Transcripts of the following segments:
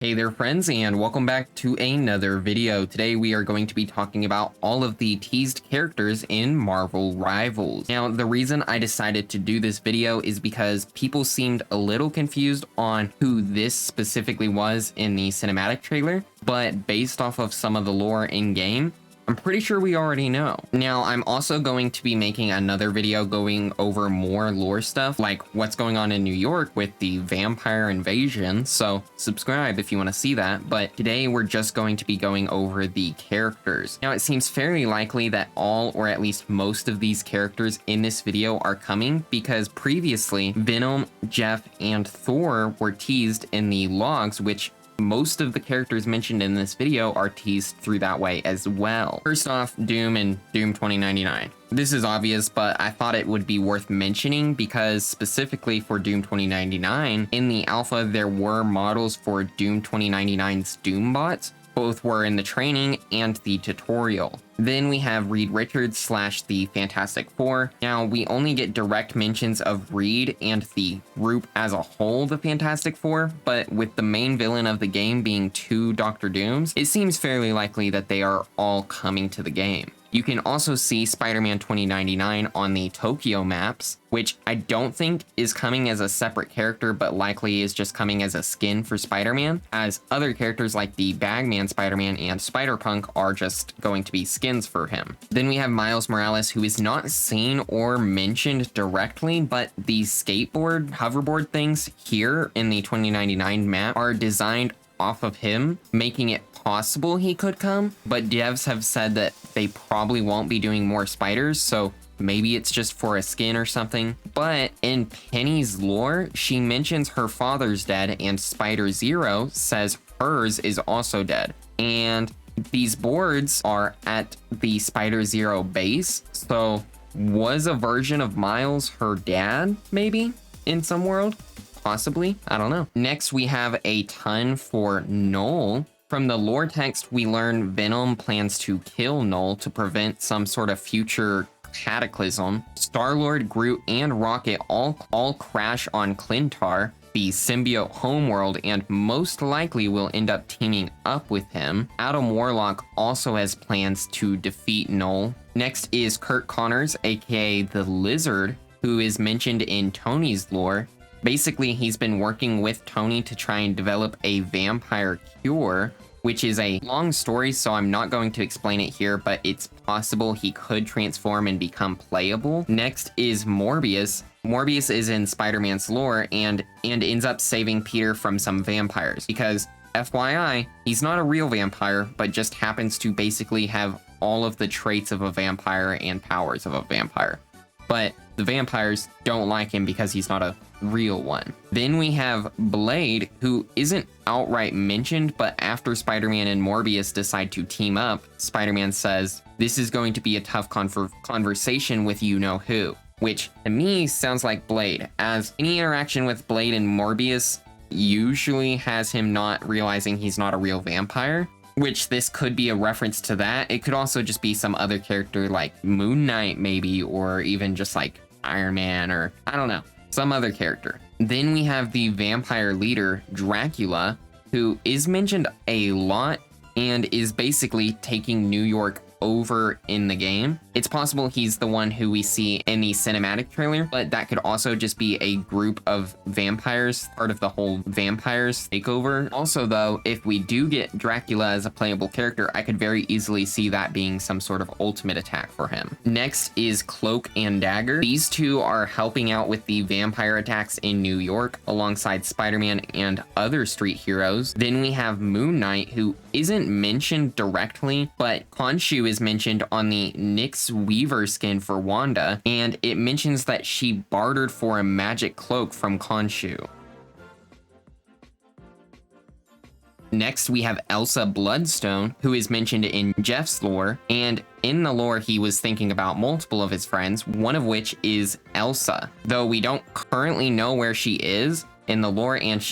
Hey there friends, and welcome back to another video. Today we are going to be talking about all of the teased characters in Marvel Rivals. Now, the reason I decided to do this video is because people seemed a little confused on who this specifically was in the cinematic trailer, but based off of some of the lore in-game, I'm pretty sure we already know. Now, I'm also going to be making another video going over more lore stuff, like what's going on in New York with the vampire invasion, so subscribe if you want to see that. But today we're just going to be going over the characters. Now, it seems fairly likely that all, or at least most of these characters in this video are coming, because previously Venom, Jeff, and Thor were teased in the logs, which most of the characters mentioned in this video are teased through that way as well. First off, Doom and Doom 2099. This is obvious, but I thought it would be worth mentioning because specifically for Doom 2099, in the alpha there were models for Doom 2099's Doom bots. Both were in the training and the tutorial. Then we have Reed Richards / the Fantastic Four. Now, we only get direct mentions of Reed and the group as a whole, the Fantastic Four, but with the main villain of the game being two Dr. Dooms, it seems fairly likely that they are all coming to the game. You can also see Spider-Man 2099 on the Tokyo maps, which I don't think is coming as a separate character, but likely is just coming as a skin for Spider-Man, as other characters like the Bagman Spider-Man and Spider-Punk are just going to be skins for him. Then we have Miles Morales, who is not seen or mentioned directly, but the skateboard, hoverboard things here in the 2099 map are designed off of him, making it possible he could come, but devs have said that they probably won't be doing more spiders, so maybe it's just for a skin or something. But in Penny's lore, she mentions her father's dead, and Spider Zero says hers is also dead. And these boards are at the Spider Zero base, so was a version of Miles her dad, maybe, in some world? Possibly, I don't know. Next, we have a ton for KNULL. From the lore text, we learn Venom plans to kill KNULL to prevent some sort of future cataclysm. Star-Lord, Groot, and Rocket all crash on Clintar, the symbiote homeworld, and most likely will end up teaming up with him. Adam Warlock also has plans to defeat KNULL. Next is Kurt Connors, aka the Lizard, who is mentioned in Tony's lore. Basically, he's been working with Tony to try and develop a vampire cure, which is a long story, so I'm not going to explain it here, but it's possible he could transform and become playable. Next is Morbius. Morbius is in Spider-Man's lore and ends up saving Peter from some vampires, because FYI, he's not a real vampire, but just happens to basically have all of the traits of a vampire and powers of a vampire. But the vampires don't like him because he's not a real one. Then we have Blade, who isn't outright mentioned, but after Spider-Man and Morbius decide to team up, Spider-Man says, "This is going to be a tough conversation with you-know-who," which to me sounds like Blade, as any interaction with Blade and Morbius usually has him not realizing he's not a real vampire, which this could be a reference to that. It could also just be some other character like Moon Knight maybe, or even just like Iron Man, or I don't know, some other character. Then we have the vampire leader, Dracula, who is mentioned a lot and is basically taking New York over in the game. It's possible he's the one who we see in the cinematic trailer, but that could also just be a group of vampires, part of the whole vampires takeover. Also though, if we do get Dracula as a playable character, I could very easily see that being some sort of ultimate attack for him. Next is CLOAK and DAGGER. These two are helping out with the vampire attacks in New York alongside Spider-Man and other street heroes. Then we have Moon Knight, who isn't mentioned directly, but Khonshu is mentioned on the Nyx Weaver skin for Wanda, and it mentions that she bartered for a magic cloak from Khonshu. Next, we have ELSA Bloodstone, who is mentioned in Jeff's lore, and in the lore he was thinking about multiple of his friends, one of which is ELSA. Though we don't currently know where she is in the lore, and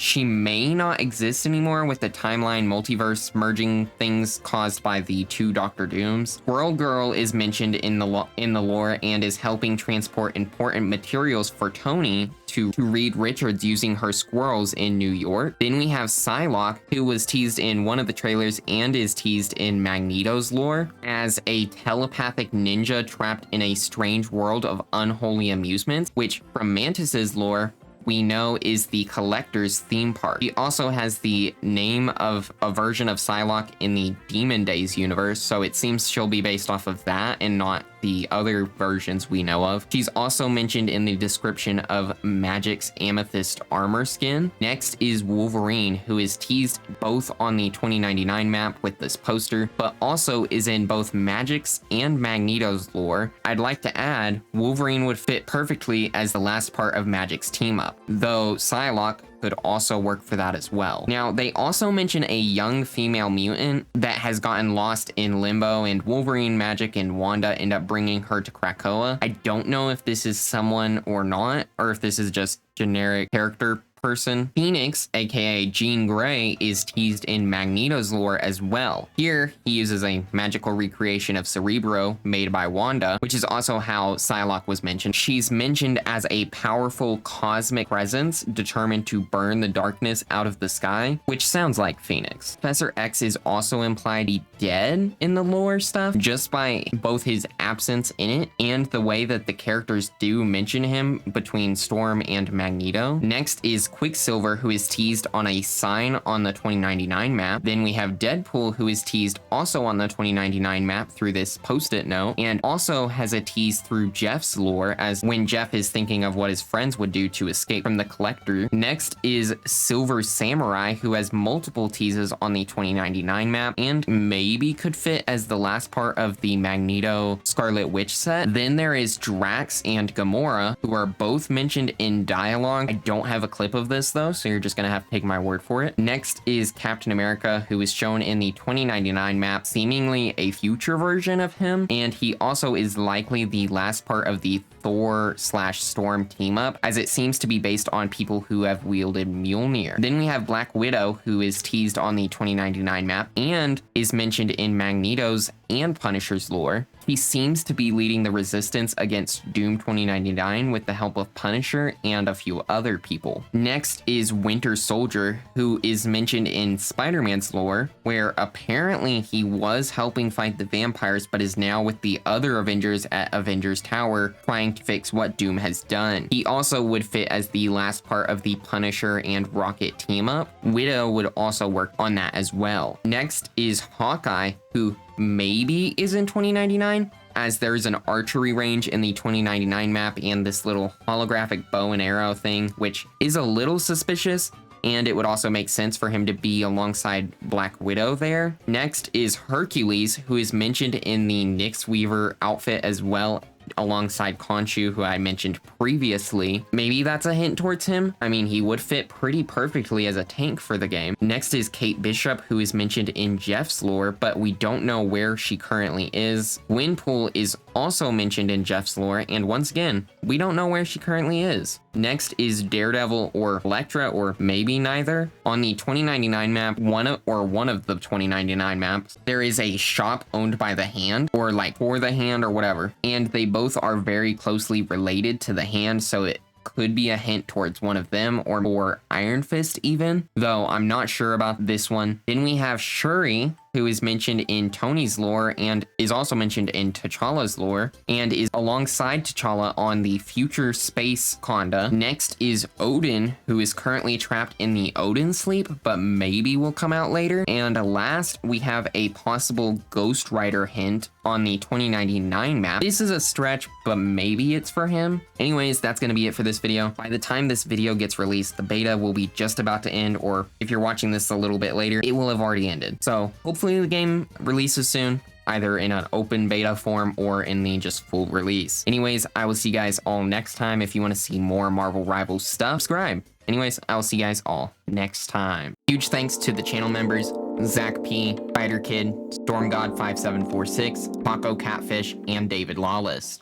she may not exist anymore with the timeline multiverse merging things caused by the two Dr. Dooms. Squirrel Girl is mentioned in the lore and is helping transport important materials for Tony to Reed Richards using her squirrels in New York. Then we have PSYLOKE, who was teased in one of the trailers and is teased in Magneto's lore as a telepathic ninja trapped in a strange world of unholy amusements, which from Mantis's lore we know is the Collector's theme park. He also has the name of a version of PSYLOKE in the Demon Days universe, so it seems she'll be based off of that and not the other versions we know of. She's also mentioned in the description of Magic's Amethyst armor skin. Next is Wolverine, who is teased both on the 2099 map with this poster, but also is in both Magic's and Magneto's lore. I'd like to add, Wolverine would fit perfectly as the last part of Magic's team up, though PSYLOKE could also work for that as well. Now, they also mention a young female mutant that has gotten lost in limbo, and Wolverine, Magic, and Wanda end up bringing her to Krakoa. I don't know if this is someone or not, or if this is just generic character person. Phoenix, aka Jean Grey, is teased in Magneto's lore as well. Here, he uses a magical recreation of Cerebro made by Wanda, which is also how PSYLOKE was mentioned. She's mentioned as a powerful cosmic presence determined to burn the darkness out of the sky, which sounds like Phoenix. Professor X is also implied to be dead in the lore stuff, just by both his absence in it and the way that the characters do mention him between Storm and Magneto. Next is Quicksilver, who is teased on a sign on the 2099 map. Then we have Deadpool, who is teased also on the 2099 map through this post-it note, and also has a tease through Jeff's lore, as when Jeff is thinking of what his friends would do to escape from the Collector. Next is Silver Samurai, who has multiple teases on the 2099 map, and maybe could fit as the last part of the Magneto Scarlet Witch set. Then there is Drax and Gamora, who are both mentioned in dialogue. I don't have a clip of this though, so you're just gonna have to take my word for it. Next is Captain America, who is shown in the 2099 map, seemingly a future version of him, and he also is likely the last part of the Thor/Storm team up, as it seems to be based on people who have wielded Mjolnir. Then we have Black Widow, who is teased on the 2099 map and is mentioned in Magneto's and Punisher's lore. He seems to be leading the resistance against Doom 2099 with the help of Punisher and a few other people. Next is Winter Soldier, who is mentioned in Spider-Man's lore, where apparently he was helping fight the vampires, but is now with the other Avengers at Avengers Tower trying to fix what Doom has done. He also would fit as the last part of the Punisher and Rocket team up. Widow would also work on that as well. Next is Hawkeye, who maybe is in 2099, as there's an archery range in the 2099 map and this little holographic bow and arrow thing, which is a little suspicious, and it would also make sense for him to be alongside Black Widow there. Next is Hercules, who is mentioned in the Nyx Weaver outfit as well, alongside Khonshu, who I mentioned previously. Maybe that's a hint towards him. I mean, he would fit pretty perfectly as a tank for the game. Next is Kate Bishop, who is mentioned in Jeff's lore, but we don't know where she currently is. GWENPOOL is also mentioned in Jeff's lore, and once again, we don't know where she currently is. Next is Daredevil or Elektra, or maybe neither. On the 2099 map, one of the 2099 maps, there is a shop owned by the Hand, or like for the Hand or whatever, and they both are very closely related to the Hand, so it could be a hint towards one of them, or Iron Fist even, though I'm not sure about this one. Then we have Shuri, who is mentioned in Tony's lore and is also mentioned in T'Challa's lore, and is alongside T'Challa on the future space Conda. Next is Odin, who is currently trapped in the Odin sleep, but maybe will come out later. And last, we have a possible Ghost Rider hint on the 2099 map. This is a stretch, but maybe it's for him. Anyways, that's going to be it for this video. By the time this video gets released, the beta will be just about to end, or if you're watching this a little bit later, it will have already ended. So hopefully the game releases soon, either in an open beta form or in the just full release. Anyways, I will see you guys all next time. If you want to see more Marvel Rivals stuff, subscribe. Anyways, I will see you guys all next time. Huge thanks to the channel members: Zach P, Spider Kid, Storm God 5746, Paco Catfish, and David Lawless.